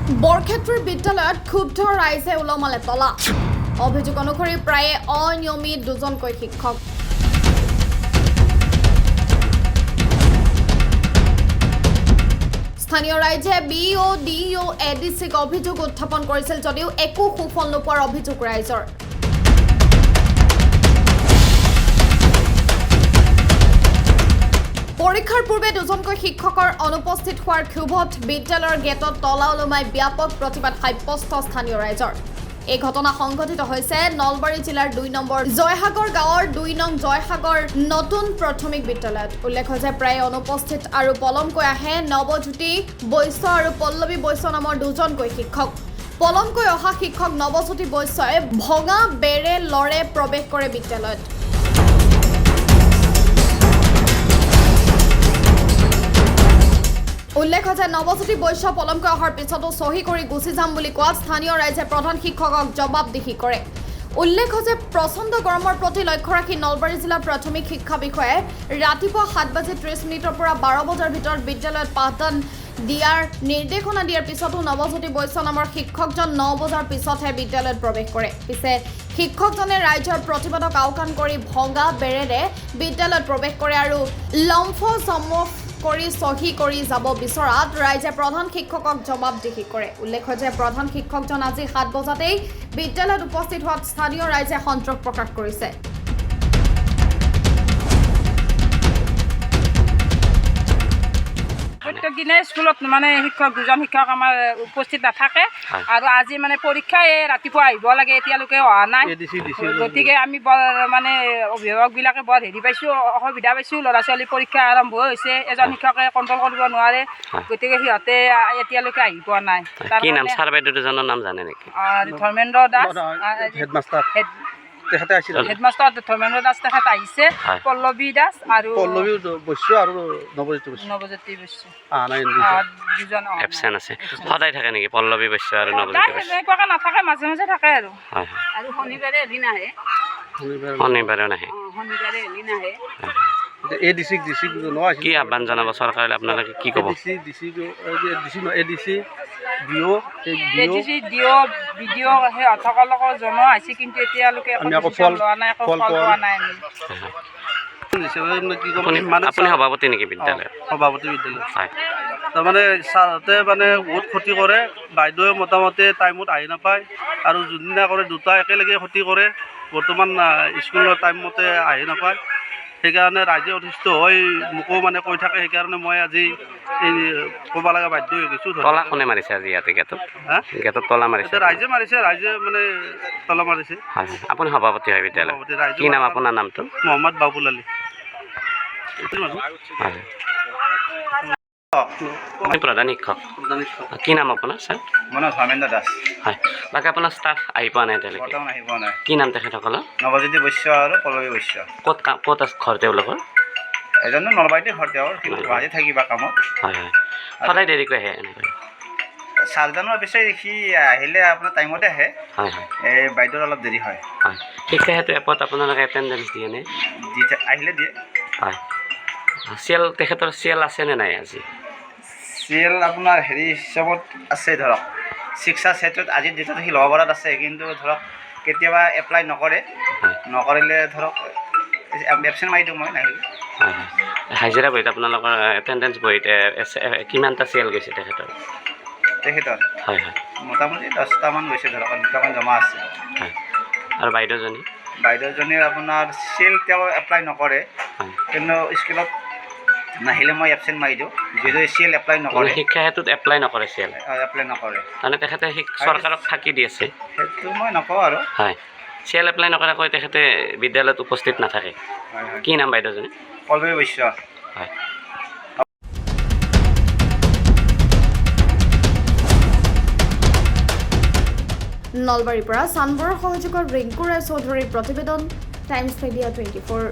বৰক্ষেত্ৰৰ বিদ্যালয়ত ক্ষুব্ধ ৰাইজে ওলমালে তলা। অভিযোগ অনুসৰি প্ৰায়ে অনিয়মিত দুজনকৈ শিক্ষক। স্থানীয় ৰাইজে বিও ডিও এডিচিক অভিযোগ উত্থাপন কৰিছিল যদিও একো সুফল নোপোৱাৰ অভিযোগ ৰাইজৰ। পৰীক্ষাৰ পূৰ্বে দুজনকৈ শিক্ষকৰ অনুপস্থিত হোৱাৰ ক্ষোভত বিদ্যালয়ৰ গেটত তলা ওলমাই ব্যাপক প্ৰতিবাদ সাব্যস্ত স্থানীয় ৰাইজৰ। এই ঘটনা সংঘটিত হৈছে নলবাৰী জিলাৰ ২ নম্বৰ জয়সাগৰ গাঁৱৰ ২ নং জয়সাগৰ নতুন প্ৰাথমিক বিদ্যালয়ত। উল্লেখ্য যে প্ৰায় অনুপস্থিত আৰু পলমকৈ আহে নৱজ্যোতি বৈশ্য আৰু পল্লৱী বৈশ্য নামৰ দুজনকৈ শিক্ষক। পলমকৈ অহা শিক্ষক নৱজ্যোতি বৈশ্যই ভঙা বেৰে লৰে প্ৰৱেশ কৰে বিদ্যালয়ত। উল্লেখ্য যে নৱজ্যোতি বৈশ্য পলমকৈ অহাৰ পিছতো চহী কৰি গুচি যাম বুলি কোৱাত স্থানীয় ৰাইজে প্ৰধান শিক্ষকক জবাবদিহি কৰে। উল্লেখ্য যে প্ৰচণ্ড গৰমৰ প্ৰতি লক্ষ্য ৰাখি নলবাৰী জিলা প্ৰাথমিক শিক্ষা বিষয়াই ৰাতিপুৱা 7:30 পৰা 12 বজাৰ ভিতৰত বিদ্যালয়ত পাঠদান দিয়াৰ নিৰ্দেশনা দিয়াৰ পিছতো নৱজ্যোতি বৈশ্য নামৰ শিক্ষকজন 9 বজাৰ পিছতহে বিদ্যালয়ত প্ৰৱেশ কৰে। পিছে শিক্ষকজনে ৰাইজৰ প্ৰতিবাদক আওকাণ কৰি ভঙা বেৰেৰে বিদ্যালয়ত প্ৰৱেশ কৰে আৰু লম্ফ চম্ফ কৰি চহী কৰি যাব বিচৰাত ৰাইজে প্ৰধান শিক্ষকক জবাবদিহি কৰে। উল্লেখ্য যে প্ৰধান শিক্ষকজন আজি 7 বজাতেই বিদ্যালয়ত উপস্থিত হোৱাত স্থানীয় ৰাইজে সন্তোষ প্ৰকাশ কৰিছে। প্ৰত্যেক দিনে স্কুলত মানে দুজন শিক্ষক আমাৰ উপস্থিত নাথাকে আৰু আজি মানে পৰীক্ষা ৰাতিপুৱা আহিব লাগে, এতিয়ালৈকে অহা নাই। গতিকে আমি মানে অভিভাৱকবিলাকে বৰ পাইছোঁ, অসুবিধা পাইছোঁ। ল'ৰা ছোৱালী পৰীক্ষা আৰম্ভ হৈছে, এজন শিক্ষকে কণ্ট্ৰল কৰিব নোৱাৰে, গতিকে সিহঁতে এতিয়ালৈকে আহি পোৱা নাই। ধৰ্মেন্দ্ৰ দাস হেডমাষ্টাৰ ধৰ্মেন্দ্ৰ দাস তেখেত আহিছে, পল্লৱী দাস আৰু নৱজ্যোতি বৈশ্য দুজন আছে। সদায় থাকে নেকি পল্লৱী বৈশ্য আৰু নৱজ্যোতি বৈশ্য? এনেকুৱাকে নাথাকে, মাজে মাজে থাকে আৰু শনিবাৰে এদিন আহে, শনিবাৰেও নাহে। কি আহ্বান জনাব চৰকাৰলৈ, আপোনালোকে কি ক'ব? ভিডিঅ' সিহঁতসকলকো জনোৱা হৈছে, কিন্তু এতিয়ালৈকে লোৱা নাই, একো ফল পোৱা নাই। আপুনি সভাপতি নেকি বিদ্যালয়ৰ? সভাপতি বিদ্যালয়। তাৰমানে ছাৰহঁতে মানে বহুত ক্ষতি কৰে। বাইদেৱে মোটামুটি টাইমত আহি নাপায় আৰু যোনদিনা কৰে দুটা একেলগে ক্ষতি কৰে। বৰ্তমান স্কুলৰ টাইমমতে আহি নাপায়, সেইকাৰণে ৰাইজে অতিষ্ঠ হৈ মোকো মানে কৈ থাকে। সেইকাৰণে মই আজি এই ক'ব লগা বাধ্য হৈ গৈছোঁ। তলা কোনে মাৰিছে আজি ইয়াতে গেটত? গেটত তলা মাৰিছে? ৰাইজে মাৰিছে, ৰাইজে মানে তলা মাৰিছে। আপুনি সভাপতি হয় বিদ্যালয়? কি নাম আপোনাৰ নামটো? মহম্মদ বাবুল আলী। প্ৰধান শিক্ষক। কি নাম আপোনাৰ ছাৰ? মোৰ নাম ধৰ্মেন্দ্ৰ দাস। হয়, বাকী আপোনাৰ ষ্টাফ আহি পোৱা নাই এতিয়ালৈকে? বৰ্তমান আহি পোৱা নাই। কি নাম তেখেতসকলৰ? নৱজ্যোতি বৈশ্য আৰু পল্লৱী বৈশ্য। ক'ত আছে ঘৰ তেওঁলোকৰ? এজনো নলবাৰীতে ঘৰ তেওঁৰ, কিন্তু গুৱাহাটী থাকিবা কামত। হয় হয়, সদায় দেৰিকৈ আহে এনেকৈ? ছাৰজনৰ বিচাৰি সি আহিলে আপোনাৰ টাইমতে আহে। হয় হয়, এই বাইদেউৰ অলপ দেৰি হয়। হয়, শিক্ষা হেতু এপত আপোনালোকে এটেণ্ডেঞ্চ দিয়ে নে? আহিলে দিয়ে। হয়, তেখেতৰ চিএল আছেনে নাই আজি? চিএল আপোনাৰ হেৰি হিচাপত আছে, ধৰক শিক্ষা ক্ষেত্ৰত আজিৰ ডেটত সি ল'ব পৰাত আছে, কিন্তু ধৰক কেতিয়াবা এপ্লাই নকৰে। নকৰিলে ধৰক এবচেণ্ট মাৰি দিওঁ মই, নাহিলে। হয় হয়, হাজিৰা বহীত আপোনালোকৰ এটেণ্ডেঞ্চ বহীত কিমানটা চিএল গৈছে তেখেতৰ? হয় হয়, মোটামুটি 10টামান গৈছে, ধৰক 2টামান জমা আছে। হয়, আৰু বাইদেউজনীৰ আপোনাৰ চিএল তেওঁ এপ্লাই নকৰে, কিন্তু স্কুলত নাহিলে মই এবচেণ্ট মাৰি দিওঁ। যিহেতু চিএল এপ্লাই নকৰে, শিক্ষা হেতুত এপ্লাই নকৰে চিএল? এপ্লাই নকৰে, তাৰমানে তেখেতে চৰকাৰক ফাঁকি দি আছে? সেইটো মই নকওঁ আৰু। হয়, চিএল এপ্লাই নকৰাকৈ তেখেতে বিদ্যালয়ত উপস্থিত নাথাকে। কি নাম বাইদেউজনী? পল্লৱী বৈশ্য। হয়, নলবাৰীৰ পৰা চানবৰৰ সহযোগত ৰিংকু ৰায় চৌধুৰীৰ প্ৰতিবেদন, টাইমছ মিডিয়া 24।